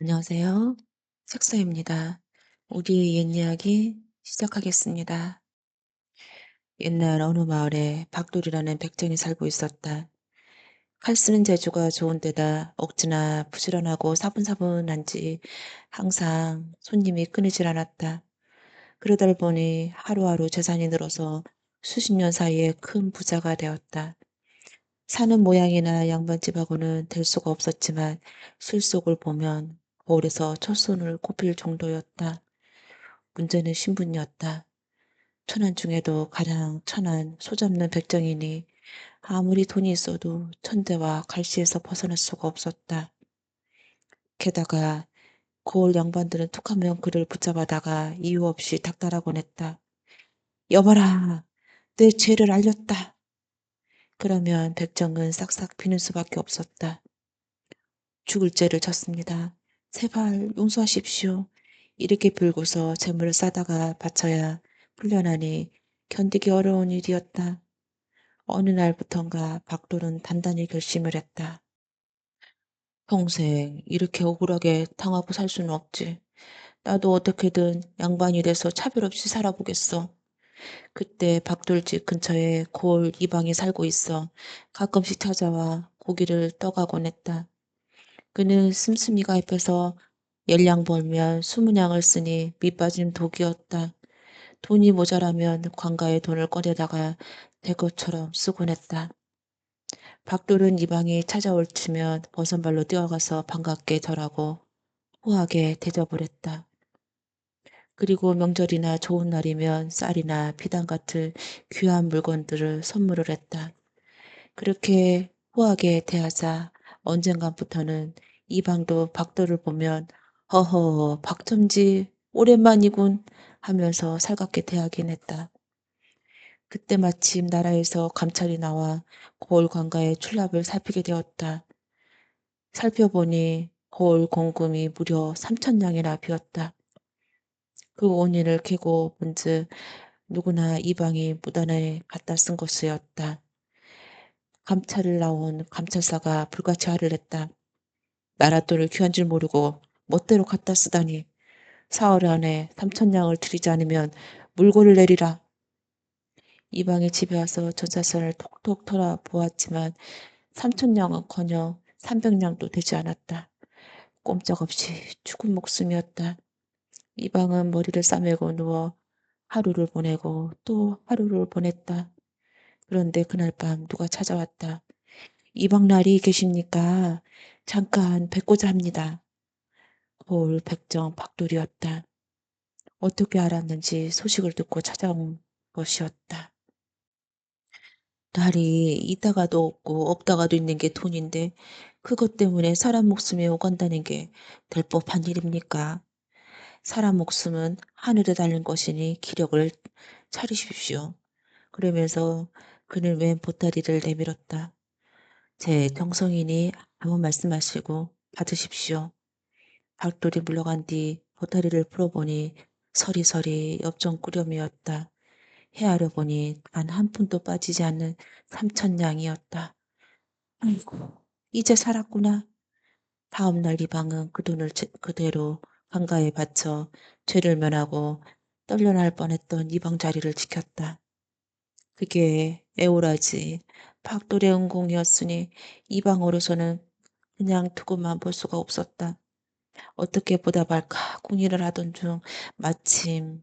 안녕하세요. 색서입니다. 우리의 옛 이야기 시작하겠습니다. 옛날 어느 마을에 박돌이라는 백정이 살고 있었다. 칼 쓰는 재주가 좋은 데다 억지나 부지런하고 사분사분한지 항상 손님이 끊이질 않았다. 그러다 보니 하루하루 재산이 늘어서 수십 년 사이에 큰 부자가 되었다. 사는 모양이나 양반집하고는 될 수가 없었지만 실속을 보면 거울에서 첫손을 꼽힐 정도였다. 문제는 신분이었다. 천한 중에도 가장 천한 소잡는 백정이니 아무리 돈이 있어도 천대와 갈시에서 벗어날 수가 없었다. 게다가 고을 양반들은 툭하면 그를 붙잡아다가 이유 없이 닥달하곤 했다. 여봐라, 내 죄를 알렸다. 그러면 백정은 싹싹 비는 수밖에 없었다. 죽을 죄를 졌습니다. 제발 용서하십시오. 이렇게 빌고서 재물을 싸다가 바쳐야 풀려나니 견디기 어려운 일이었다. 어느 날부턴가 박돌은 단단히 결심을 했다. 평생 이렇게 억울하게 당하고 살 수는 없지. 나도 어떻게든 양반이 돼서 차별 없이 살아보겠어. 그때 박돌집 근처에 고을 이방이 살고 있어 가끔씩 찾아와 고기를 떠가곤 했다. 그는 씀씀이가 입혀서 10량 벌면 20량을 쓰니 밑빠진 독이었다. 돈이 모자라면 관가에 돈을 꺼내다가 될 것처럼 쓰곤 했다. 박돌은 이방이 찾아올 치면 버선발로 뛰어가서 반갑게 절하고 호하게 대접을 했다. 그리고 명절이나 좋은 날이면 쌀이나 비단 같은 귀한 물건들을 선물을 했다. 그렇게 호하게 대하자 언젠가부터는 이방도 박돌을 보면 허허 박첨지 오랜만이군 하면서 살갑게 대하긴 했다. 그때 마침 나라에서 감찰이 나와 고을 관가의 출납을 살피게 되었다. 살펴보니 고을 공금이 무려 3천냥이나 비었다. 그 원인을 캐고 본즉 누구나 이방이 무단에 갖다 쓴 것이었다. 감찰을 나온 감찰사가 불같이 화를 냈다. 나라 돈을 귀한 줄 모르고 멋대로 갖다 쓰다니. 사흘 안에 3천냥을 들이지 않으면 물고를 내리라. 이방이 집에 와서 전사선을 톡톡 털어 보았지만 3천냥은커녕 300냥도 되지 않았다. 꼼짝없이 죽은 목숨이었다. 이방은 머리를 싸매고 누워 하루를 보내고 또 하루를 보냈다. 그런데 그날 밤 누가 찾아왔다. 이방날이 계십니까? 잠깐 뵙고자 합니다. 고을 백정 박돌이었다. 어떻게 알았는지 소식을 듣고 찾아온 것이었다. 날이 있다가도 없고 없다가도 있는 게 돈인데 그것 때문에 사람 목숨이 오간다는 게 될 법한 일입니까? 사람 목숨은 하늘에 달린 것이니 기력을 차리십시오. 그러면서 그는 왼 보따리를 내밀었다. 제 정성이니 아무 말씀하시고 받으십시오. 박돌이 물러간 뒤 보따리를 풀어보니 서리서리 엽전꾸러미였다. 헤아려 보니 단 한 푼도 빠지지 않는 3천냥이었다. 아이고, 이제 살았구나. 다음 날 이방은 그 돈을 그대로 강가에 바쳐 죄를 면하고 떨려날 뻔했던 이방 자리를 지켰다. 그게 애오라지 박돌의 은공이었으니 이방으로서는 그냥 두고만 볼 수가 없었다. 어떻게 보답할까 궁리를 하던 중 마침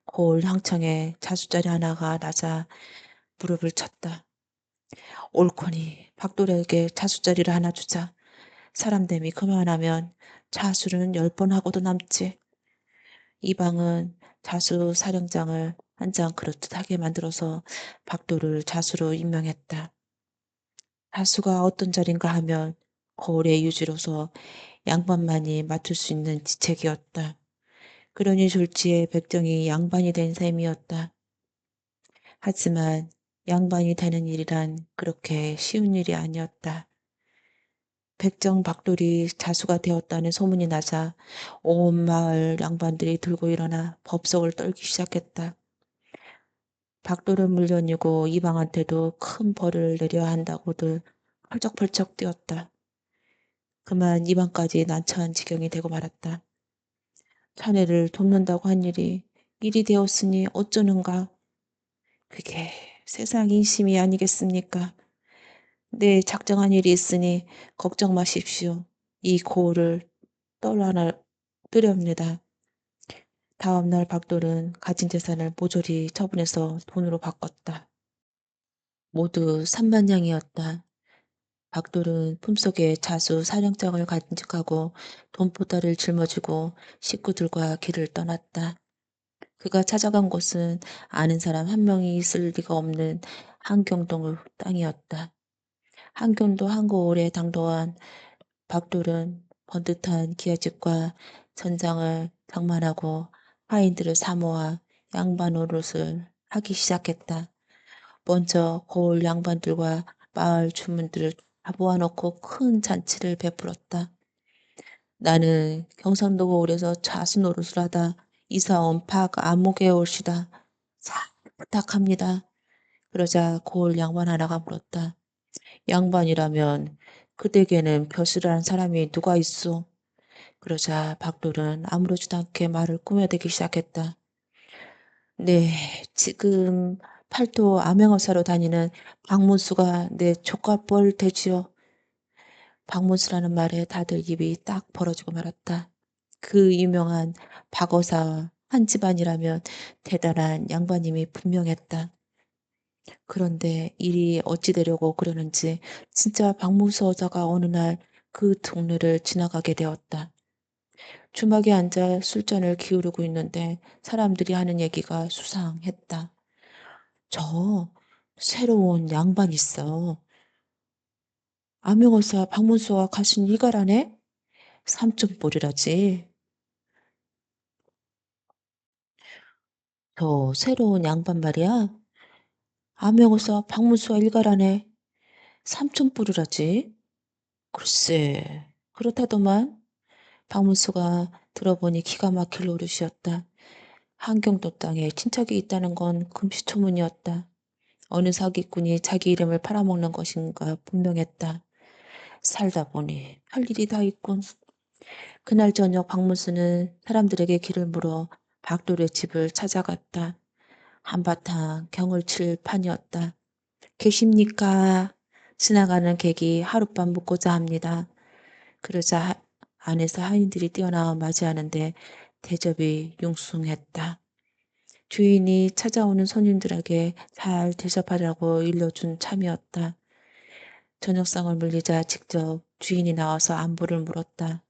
거울 향창에 자수자리 하나가 나자 무릎을 쳤다. 옳거니 박돌에게 자수자리를 하나 주자. 사람됨이 그만하면 자수는 10번 하고도 남지. 이방은 자수 사령장을 한 장 그렇듯 하게 만들어서 박돌을 자수로 임명했다. 자수가 어떤 자리인가 하면 거울의 유지로서 양반만이 맡을 수 있는 지책이었다. 그러니 졸지에 백정이 양반이 된 셈이었다. 하지만 양반이 되는 일이란 그렇게 쉬운 일이 아니었다. 백정 박돌이 자수가 되었다는 소문이 나자 온 마을 양반들이 들고 일어나 법석을 떨기 시작했다. 박돌은 물론이고 이방한테도 큰 벌을 내려야 한다고들 펄쩍펄쩍 뛰었다. 그만 입안까지 난처한 지경이 되고 말았다. 자네를 돕는다고 한 일이 되었으니 어쩌는가. 그게 세상 인심이 아니겠습니까? 네, 작정한 일이 있으니 걱정 마십시오. 이 고을을 떠나려옵니다. 다음 날 박돌은 가진 재산을 모조리 처분해서 돈으로 바꿨다. 모두 3만냥이었다. 박돌은 품속에 자수 사령장을 간직하고 돈보따리를 짊어지고 식구들과 길을 떠났다. 그가 찾아간 곳은 아는 사람 한 명이 있을 리가 없는 한경동 땅이었다. 한경도 한고을에 당도한 박돌은 번듯한 기아집과 전장을 장만하고 하인들을 사모아 양반 노릇을 하기 시작했다. 먼저 고을 양반들과 마을 주민들을 다 모아놓고 큰 잔치를 베풀었다. 나는 경상도 고을에서 자수 노릇을 하다 이사 온 박 아무개 올시다. 잘 부탁합니다. 그러자 고을 양반 하나가 물었다. 양반이라면 그대에게는 벼슬이라는 사람이 누가 있소? 그러자 박돌은 아무렇지도 않게 말을 꾸며대기 시작했다. 네, 지금 팔도 암행어사로 다니는 박문수가 내 조카뻘 되지요. 박문수라는 말에 다들 입이 딱 벌어지고 말았다. 그 유명한 박어사 한 집안이라면 대단한 양반님이 분명했다. 그런데 일이 어찌 되려고 그러는지 진짜 박문수 여자가 어느 날 그 동네를 지나가게 되었다. 주막에 앉아 술잔을 기울이고 있는데 사람들이 하는 얘기가 수상했다. 저 새로운 양반 있어. 암행어사 박문수와 가신 이가라네? 삼촌뻘이라지. 저 새로운 양반 말이야. 암행어사 박문수와 일가라네. 삼촌뻘이라지. 글쎄, 그렇다더만. 박문수가 들어보니 기가 막힐 노릇이었다. 한경도 땅에 친척이 있다는 건 금시초문이었다. 어느 사기꾼이 자기 이름을 팔아먹는 것인가 분명했다. 살다 보니 할 일이 다 있군. 그날 저녁 박문수는 사람들에게 길을 물어 박돌의 집을 찾아갔다. 한바탕 경을 칠 판이었다. 계십니까? 지나가는 객이 하룻밤 묵고자 합니다. 그러자 안에서 하인들이 뛰어나와 맞이하는데 대접이 융숭했다. 주인이 찾아오는 손님들에게 잘 대접하라고 일러준 참이었다. 저녁상을 물리자 직접 주인이 나와서 안부를 물었다.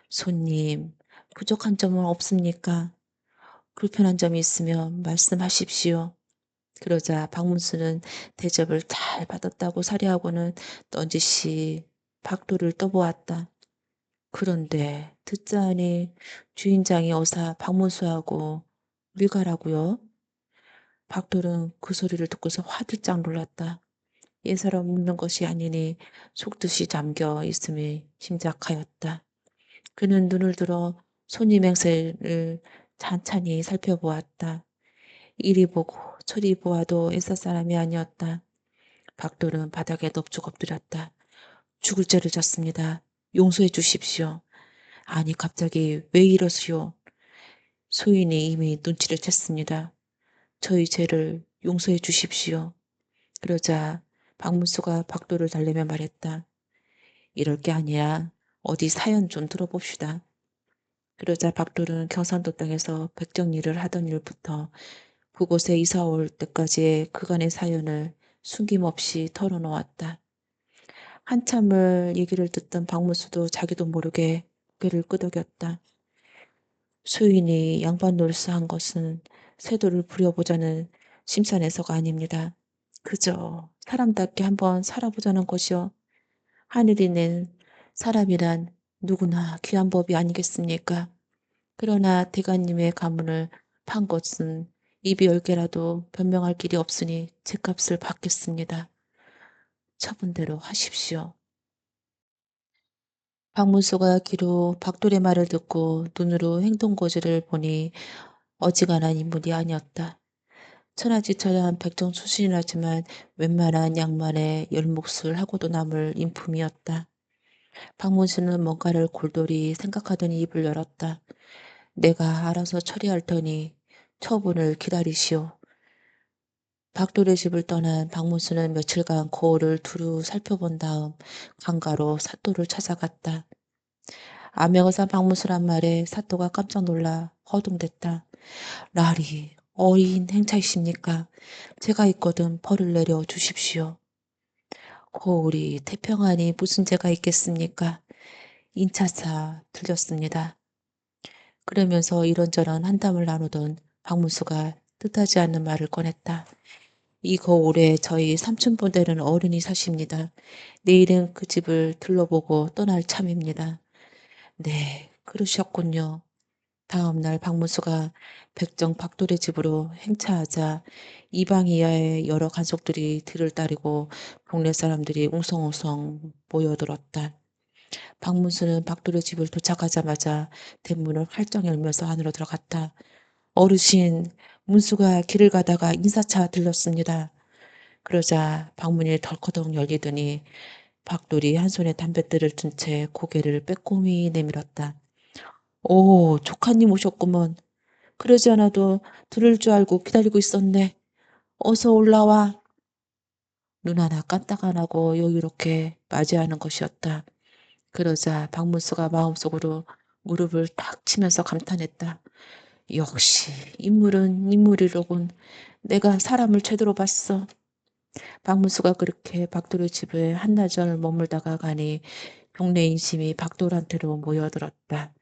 손님, 부족한 점은 없습니까? 불편한 점이 있으면 말씀하십시오. 그러자 박문수는 대접을 잘 받았다고 사리하고는 넌지시 박도를 떠보았다. 그런데 듣자하니 주인장이 어사 박문수하고 밀가라고요? 박돌은 그 소리를 듣고서 화들짝 놀랐다. 예사로 묻는 것이 아니니 속뜻이 잠겨 있음이 짐작하였다. 그는 눈을 들어 손님 행세를 찬찬히 살펴보았다. 이리 보고 저리 보아도 애써 사람이 아니었다. 박돌은 바닥에 넙죽 엎드렸다. 죽을 죄를 졌습니다. 용서해 주십시오. 아니 갑자기 왜 이러시오? 소인이 이미 눈치를 챘습니다. 저희 죄를 용서해 주십시오. 그러자 박문수가 박돌을 달래며 말했다. 이럴 게 아니라 어디 사연 좀 들어봅시다. 그러자 박돌은 경상도 땅에서 백정 일을 하던 일부터 그곳에 이사 올 때까지의 그간의 사연을 숨김없이 털어놓았다. 한참을 얘기를 듣던 박문수도 자기도 모르게 고개를 끄덕였다. 수인이 양반 노릇을 한 것은 세도를 부려보자는 심산에서가 아닙니다. 그저 사람답게 한번 살아보자는 것이요. 하늘이 낸 사람이란 누구나 귀한 법이 아니겠습니까? 그러나 대가님의 가문을 판 것은 입이 10개라도 변명할 길이 없으니 제값을 받겠습니다. 처분대로 하십시오. 박문수가 귀로 박돌의 말을 듣고 눈으로 행동거지를 보니 어지간한 인물이 아니었다. 천하지천한 백정 출신이라지만 웬만한 양만의 열몫을 하고도 남을 인품이었다. 박문수는 뭔가를 골똘히 생각하더니 입을 열었다. 내가 알아서 처리할 테니 처분을 기다리시오. 박돌의 집을 떠난 박문수는 며칠간 거울을 두루 살펴본 다음 강가로 사또를 찾아갔다. 암행어사 박문수란 말에 사또가 깜짝 놀라 허둥댔다. 라리, 어인 행차이십니까? 제가 있거든 벌을 내려 주십시오. 거울이 태평하니 무슨 죄가 있겠습니까? 인차사 들렸습니다. 그러면서 이런저런 한담을 나누던 박문수가 뜻하지 않는 말을 꺼냈다. 이 거울에 저희 삼촌분 되는 어른이 사십니다. 내일은 그 집을 들러보고 떠날 참입니다. 네, 그러셨군요. 다음 날 박문수가 백정 박돌의 집으로 행차하자 이방 이하의 여러 간속들이 뒤를 따르고 동네 사람들이 웅성웅성 모여들었다. 박문수는 박돌의 집을 도착하자마자 대문을 활짝 열면서 안으로 들어갔다. 어르신, 문수가 길을 가다가 인사차 들렀습니다. 그러자 방문이 덜커덩 열리더니 박돌이 한 손에 담뱃대를 든 채 고개를 빼꼼히 내밀었다. 오, 조카님 오셨구먼. 그러지 않아도 들을 줄 알고 기다리고 있었네. 어서 올라와. 눈 하나 깜딱 안 하고 여유롭게 맞이하는 것이었다. 그러자 박문수가 마음속으로 무릎을 탁 치면서 감탄했다. 역시 인물은 인물이로군. 내가 사람을 제대로 봤어. 박문수가 그렇게 박돌의 집에 한나절 머물다가 가니 동네 인심이 박돌한테로 모여들었다.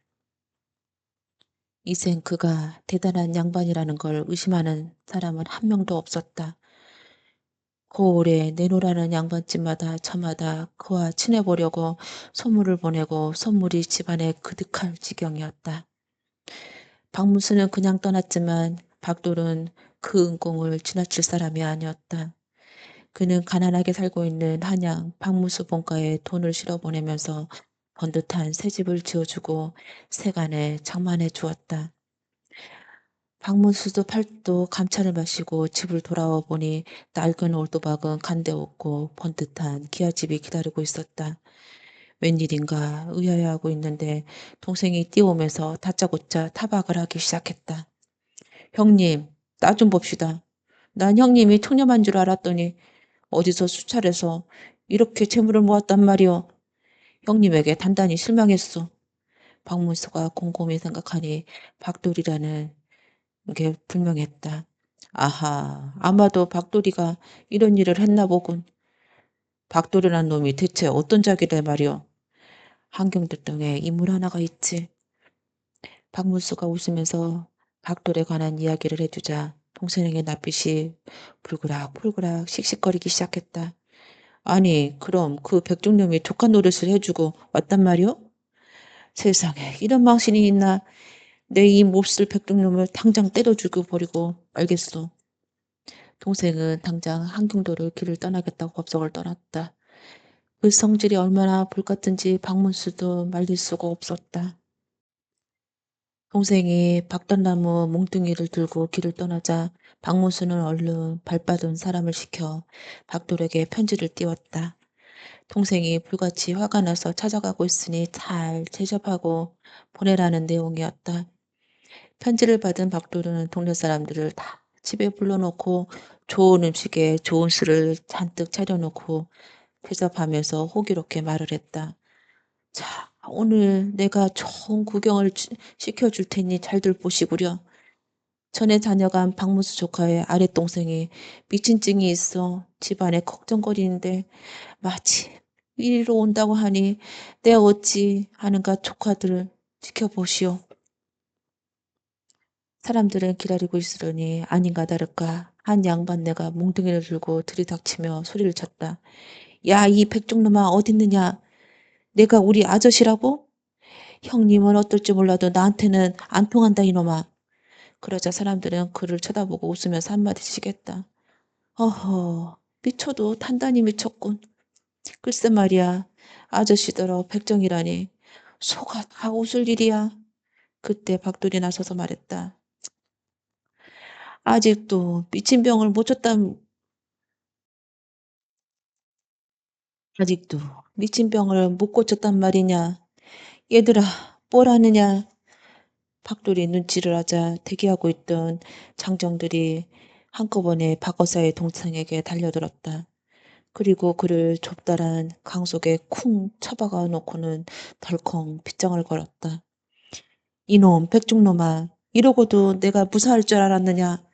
이젠 그가 대단한 양반이라는 걸 의심하는 사람은 한 명도 없었다. 거울에 내놓으라는 양반집마다 저마다 그와 친해보려고 선물을 보내고 선물이 집안에 그득할 지경이었다. 박문수는 그냥 떠났지만 박돌은 그 은공을 지나칠 사람이 아니었다. 그는 가난하게 살고 있는 한양 박문수 본가에 돈을 실어 보내면서 번듯한 새 집을 지어주고 세간에 장만해 주었다. 박문수도 팔도 감차를 마시고 집을 돌아와 보니 낡은 올도박은 간데없고 번듯한 기아집이 기다리고 있었다. 웬일인가 의아해하고 있는데 동생이 뛰어오면서 다짜고짜 타박을 하기 시작했다. 형님, 나 좀 봅시다. 난 형님이 청렴한 줄 알았더니 어디서 수차례서 이렇게 재물을 모았단 말이오. 형님에게 단단히 실망했소. 박문수가 곰곰이 생각하니 박돌이라는 게 분명했다. 아하, 아마도 박돌이가 이런 일을 했나 보군. 박돌이란 놈이 대체 어떤 자기래 말이오. 한경들등에 인물 하나가 있지. 박문수가 웃으면서 박돌에 관한 이야기를 해주자 동생의 낯빛이 불그락불그락 씩씩거리기 시작했다. 아니, 그럼 그 백중놈이 조카 노릇을 해주고 왔단 말이오? 세상에, 이런 망신이 있나? 내 이 몹쓸 백중놈을 당장 때려주고 버리고 말겠소. 동생은 당장 한경도를 길을 떠나겠다고 법석을 떠났다. 그 성질이 얼마나 불같은지 박문수도 말릴 수가 없었다. 동생이 박단나무 몽둥이를 들고 길을 떠나자 박문수는 얼른 발받은 사람을 시켜 박돌에게 편지를 띄웠다. 동생이 불같이 화가 나서 찾아가고 있으니 잘 제접하고 보내라는 내용이었다. 편지를 받은 박돌은 동네 사람들을 다 집에 불러놓고 좋은 음식에 좋은 술을 잔뜩 차려놓고 대접하면서 호기롭게 말을 했다. 자, 오늘 내가 좋은 구경을 시켜줄 테니 잘들 보시구려. 전에 다녀간 박문수 조카의 아랫동생이 미친 증이 있어 집안에 걱정거리는데 마침 이리로 온다고 하니 내 어찌 하는가 조카들을 지켜보시오. 사람들은 기다리고 있으려니 아닌가 다를까 한 양반네가 몽둥이를 들고 들이닥치며 소리를 쳤다. 야, 이 백종놈아 어딨느냐? 내가 우리 아저씨라고? 형님은 어떨지 몰라도 나한테는 안 통한다 이놈아. 그러자 사람들은 그를 쳐다보고 웃으면서 한마디씩 했다. 어허, 미쳐도 단단히 미쳤군. 글쎄 말이야, 아저씨더러 백정이라니. 소가 다 웃을 일이야. 그때 박돌이 나서서 말했다. 아직도 미친 병을 못 쳤다, 아직도 미친 병을 못 고쳤단 말이냐. 얘들아, 뭘 하느냐. 박돌이 눈치를 하자 대기하고 있던 장정들이 한꺼번에 박어사의 동생에게 달려들었다. 그리고 그를 좁다란 강 속에 쿵 쳐박아 놓고는 덜컹 빗장을 걸었다. 이놈 백중놈아, 이러고도 내가 무사할 줄 알았느냐.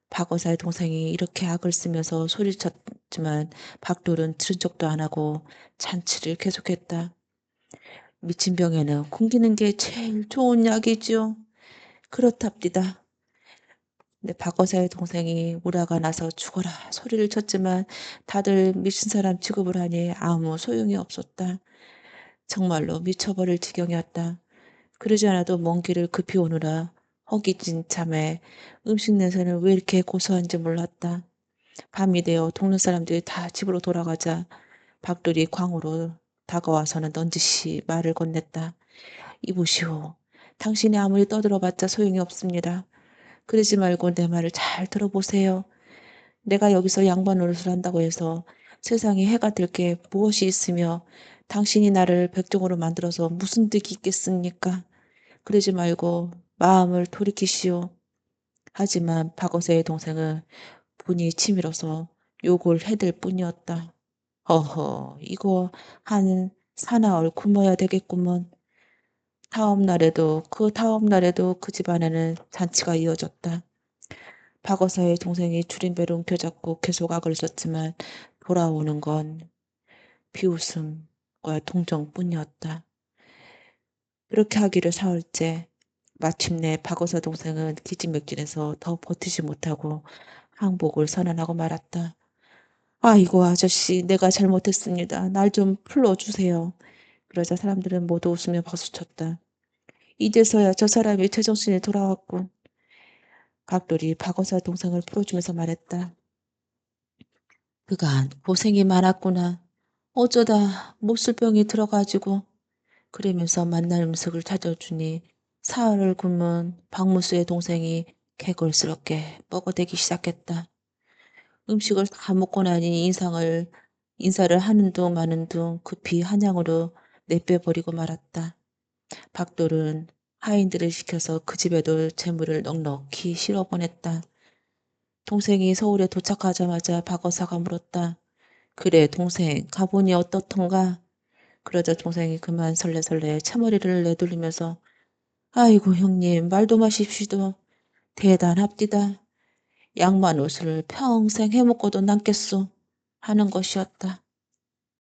박어사의 동생이 이렇게 악을 쓰면서 소리쳤지만 박돌은 들은 척도 안 하고 잔치를 계속했다. 미친 병에는 굶기는 게 제일 좋은 약이지요. 그렇답디다. 근데 박어사의 동생이 우라가 나서 죽어라 소리를 쳤지만 다들 미친 사람 취급을 하니 아무 소용이 없었다. 정말로 미쳐버릴 지경이었다. 그러지 않아도 먼 길을 급히 오느라 허기진 참에 음식 냄새는 왜 이렇게 고소한지 몰랐다. 밤이 되어 동네 사람들이 다 집으로 돌아가자 박돌이 광으로 다가와서는 넌지시 말을 건넸다. 이보시오. 당신이 아무리 떠들어봤자 소용이 없습니다. 그러지 말고 내 말을 잘 들어보세요. 내가 여기서 양반 노릇을 한다고 해서 세상에 해가 될 게 무엇이 있으며 당신이 나를 백종으로 만들어서 무슨 득이 있겠습니까? 그러지 말고 마음을 돌이키시오. 하지만 박어세의 동생은 분이 치밀어서 욕을 해댈 뿐이었다. 허허, 이거 한 사나흘 굶어야 되겠구먼. 다음 날에도 그 집안에는 잔치가 이어졌다. 박어사의 동생이 줄임배를 움켜잡고 계속 악을 썼지만 돌아오는 건 비웃음과 동정뿐이었다. 그렇게 하기를 사흘째. 마침내 박어사 동생은 기진맥진해서 더 버티지 못하고 항복을 선언하고 말았다. 아이고 아저씨 내가 잘못했습니다. 날 좀 풀어주세요. 그러자 사람들은 모두 웃으며 박수쳤다. 이제서야 저 사람이 제정신이 돌아왔군. 각돌이 박어사 동생을 풀어주면서 말했다. 그간 고생이 많았구나. 어쩌다 몹쓸병이 들어가지고. 그러면서 만날 음식을 찾아주니 사흘을 굶은 박무수의 동생이 개걸스럽게 뻐거대기 시작했다. 음식을 다 먹고 나니 인사를 하는 둥 마는 둥 급히 한양으로 내빼버리고 말았다. 박돌은 하인들을 시켜서 그 집에도 재물을 넉넉히 실어보냈다. 동생이 서울에 도착하자마자 박어사가 물었다. 그래 동생 가보니 어떻던가? 그러자 동생이 그만 설레설레 차머리를 내돌리면서 아이고 형님 말도 마십시도 대단합디다. 양만 옷을 평생 해먹고도 남겠소 하는 것이었다.